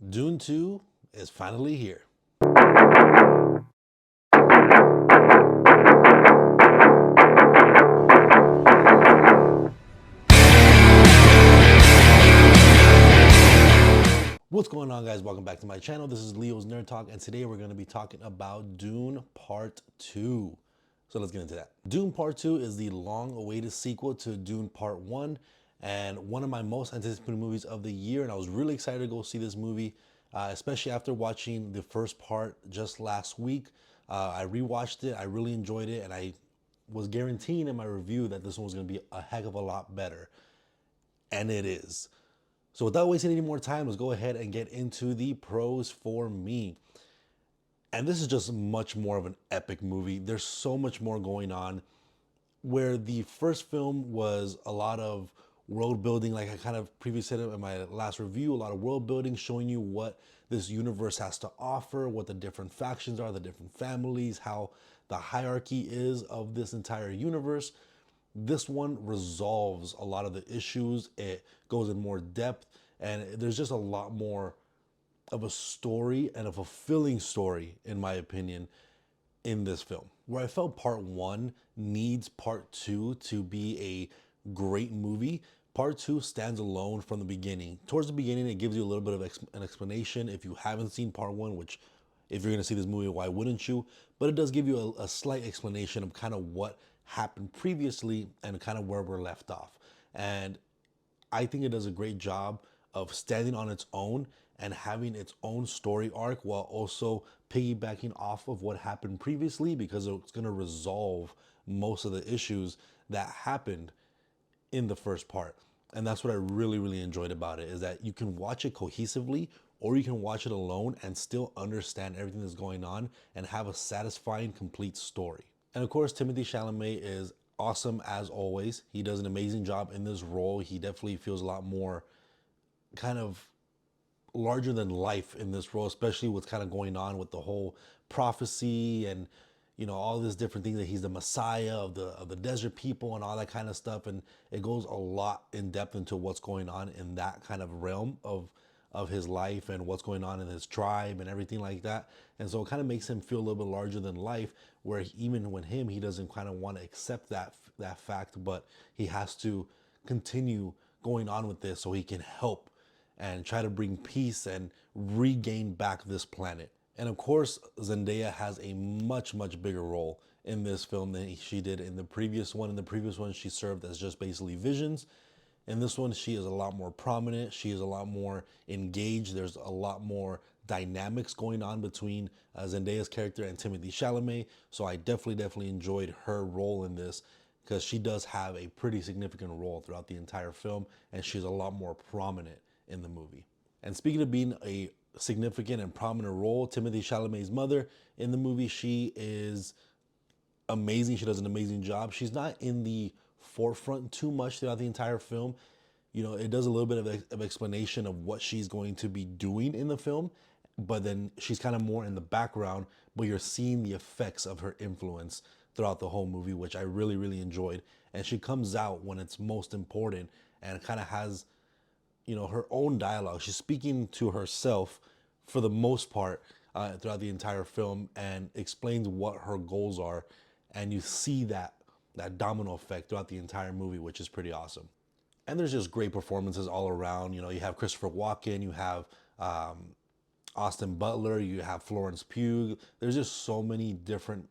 Dune 2 is finally here. What's going on, guys? Welcome back to my channel. This is Leo's Nerd Talk, and today we're going to be talking about Dune Part 2. So let's get into that. Dune Part 2 is the long-awaited sequel to Dune Part 1 and one of my most anticipated movies of the year, and I was really excited to go see this movie, especially after watching the first part just last week. I rewatched it, I really enjoyed it, and I was guaranteeing in my review that this one was going to be a heck of a lot better, and it is. So without wasting any more time, let's go ahead and get into the pros for me. And this is just much more of an epic movie. There's so much more going on. Where the first film was a lot of world building, like I kind of previously said in my last review, a lot of world building, showing you what this universe has to offer, what the different factions are, the different families, how the hierarchy is of this entire universe. This one resolves a lot of the issues. It goes in more depth, and there's just a lot more of a story and a fulfilling story, in my opinion, in this film. Where I felt part one needs part two to be a great movie, part two stands alone from the beginning. Towards the beginning, it gives you a little bit of an explanation if you haven't seen part one, which if you're going to see this movie, why wouldn't you? But it does give you a slight explanation of kind of what happened previously and kind of where we're left off. And I think it does a great job of standing on its own and having its own story arc while also piggybacking off of what happened previously, because it's going to resolve most of the issues that happened in the first part. And that's what I really, really enjoyed about it, is that you can watch it cohesively or you can watch it alone and still understand everything that's going on and have a satisfying, complete story. And of course, Timothée Chalamet is awesome as always. He does an amazing job in this role. He definitely feels a lot more kind of larger than life in this role, especially what's kind of going on with the whole prophecy and all these different things, that he's the Messiah of the desert people and all that kind of stuff. And it goes a lot in depth into what's going on in that kind of realm of his life and what's going on in his tribe and everything like that. And so it kind of makes him feel a little bit larger than life, where even when he doesn't kind of want to accept that fact, but he has to continue going on with this so he can help and try to bring peace and regain back this planet. And of course, Zendaya has a much, much bigger role in this film than she did in the previous one. In the previous one, she served as just basically visions. In this one, she is a lot more prominent. She is a lot more engaged. There's a lot more dynamics going on between Zendaya's character and Timothée Chalamet. So I definitely enjoyed her role in this, because she does have a pretty significant role throughout the entire film, and she's a lot more prominent in the movie. And speaking of being a significant and prominent role, Timothée Chalamet's mother in the movie, she is amazing. She does an amazing job. She's not in the forefront too much throughout the entire film. It does a little bit of explanation of what she's going to be doing in the film, but then she's kind of more in the background, but you're seeing the effects of her influence throughout the whole movie, which I really, really enjoyed. And she comes out when it's most important and kind of has her own dialogue. She's speaking to herself for the most part throughout the entire film, and explains what her goals are. And you see that domino effect throughout the entire movie, which is pretty awesome. And there's just great performances all around. You have Christopher Walken, you have Austin Butler, you have Florence Pugh. There's just so many different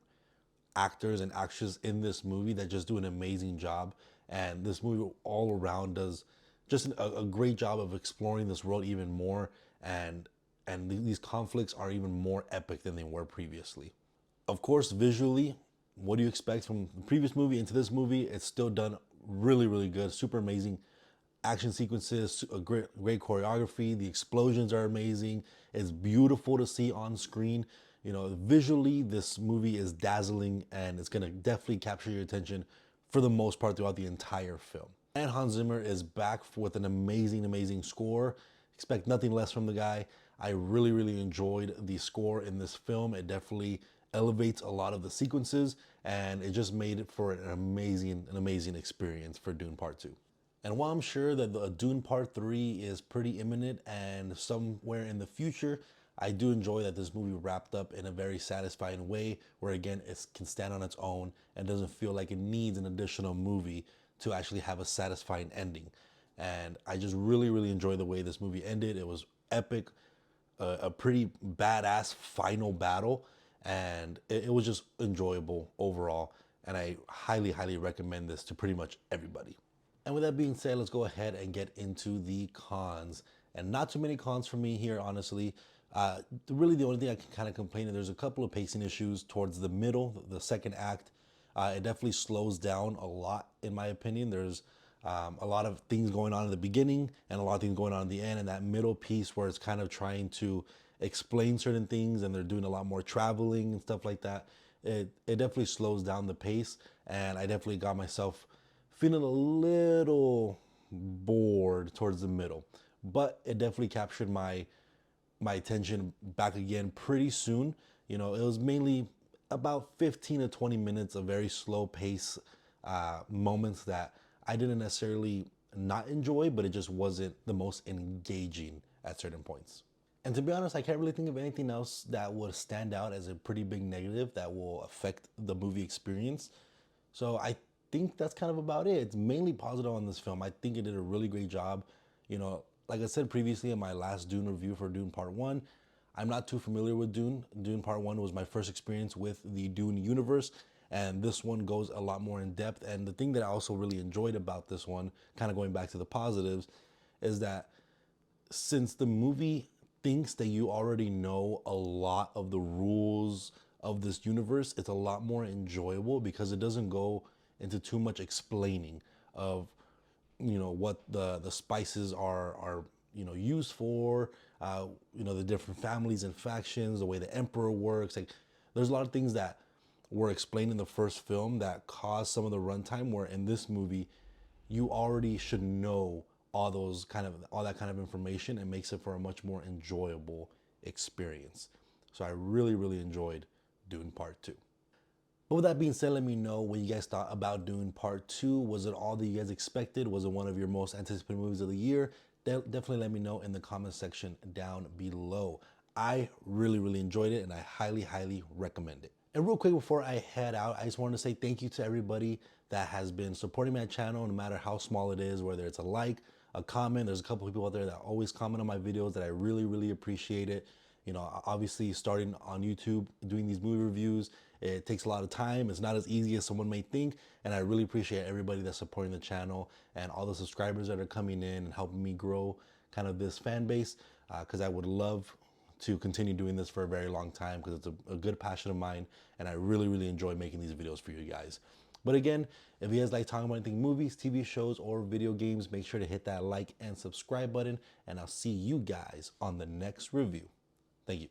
actors and actresses in this movie that just do an amazing job. And this movie all around does just a great job of exploring this world even more, and these conflicts are even more epic than they were previously. Of course, visually, what do you expect from the previous movie into this movie? It's still done really, really good. Super amazing action sequences, a great choreography. The explosions are amazing. It's beautiful to see on screen. Visually, this movie is dazzling, and it's gonna definitely capture your attention for the most part throughout the entire film. And Hans Zimmer is back with an amazing, amazing score. Expect nothing less from the guy. I really, really enjoyed the score in this film. It definitely elevates a lot of the sequences, and it just made it for an amazing experience for Dune Part 2. And while I'm sure that the Dune Part 3 is pretty imminent and somewhere in the future, I do enjoy that this movie wrapped up in a very satisfying way where again it can stand on its own and doesn't feel like it needs an additional movie to actually have a satisfying ending. And I just really, really enjoy the way this movie ended. It was epic, a pretty badass final battle, and it was just enjoyable overall. And I highly, highly recommend this to pretty much everybody. And with that being said, let's go ahead and get into the cons. And not too many cons for me here, honestly. Really, the only thing I can kind of complain is there's a couple of pacing issues towards the middle, the second act. It definitely slows down a lot, in my opinion. There's a lot of things going on in the beginning and a lot of things going on in the end. And that middle piece where it's kind of trying to explain certain things and they're doing a lot more traveling and stuff like that. It definitely slows down the pace. And I definitely got myself feeling a little bored towards the middle, but it definitely captured my attention back again pretty soon. You know, it was mainly about 15 to 20 minutes of very slow pace moments that I didn't necessarily not enjoy, but it just wasn't the most engaging at certain points. And to be honest, I can't really think of anything else that would stand out as a pretty big negative that will affect the movie experience. So I think that's kind of about it. It's mainly positive on this film. I think it did a really great job. You know, like I said previously in my last Dune review for Dune Part 1, I'm not too familiar with Dune. Dune Part 1 was my first experience with the Dune universe, and this one goes a lot more in depth. And the thing that I also really enjoyed about this one, kind of going back to the positives, is that since the movie thinks that you already know a lot of the rules of this universe, it's a lot more enjoyable because it doesn't go into too much explaining of what the spices are used for, the different families and factions, the way the emperor works. Like there's a lot of things that were explained in the first film that caused some of the runtime, where in this movie you already should know all that kind of information. It makes it for a much more enjoyable experience. So I really, really enjoyed Dune Part 2. But with that being said, let me know what you guys thought about Dune Part 2. Was it all that you guys expected? Was it one of your most anticipated movies of the year? Definitely let me know in the comment section down below. I really, really enjoyed it and I highly, highly recommend it. And real quick before I head out, I just wanted to say thank you to everybody that has been supporting my channel, no matter how small it is, whether it's a like, a comment. There's a couple people out there that always comment on my videos that I really, really appreciate it. You know, obviously starting on YouTube, doing these movie reviews, it takes a lot of time. It's not as easy as someone may think. And I really appreciate everybody that's supporting the channel and all the subscribers that are coming in and helping me grow kind of this fan base. Because I would love to continue doing this for a very long time because it's a good passion of mine. And I really, really enjoy making these videos for you guys. But again, if you guys like talking about anything movies, TV shows, or video games, make sure to hit that like and subscribe button. And I'll see you guys on the next review. Thank you.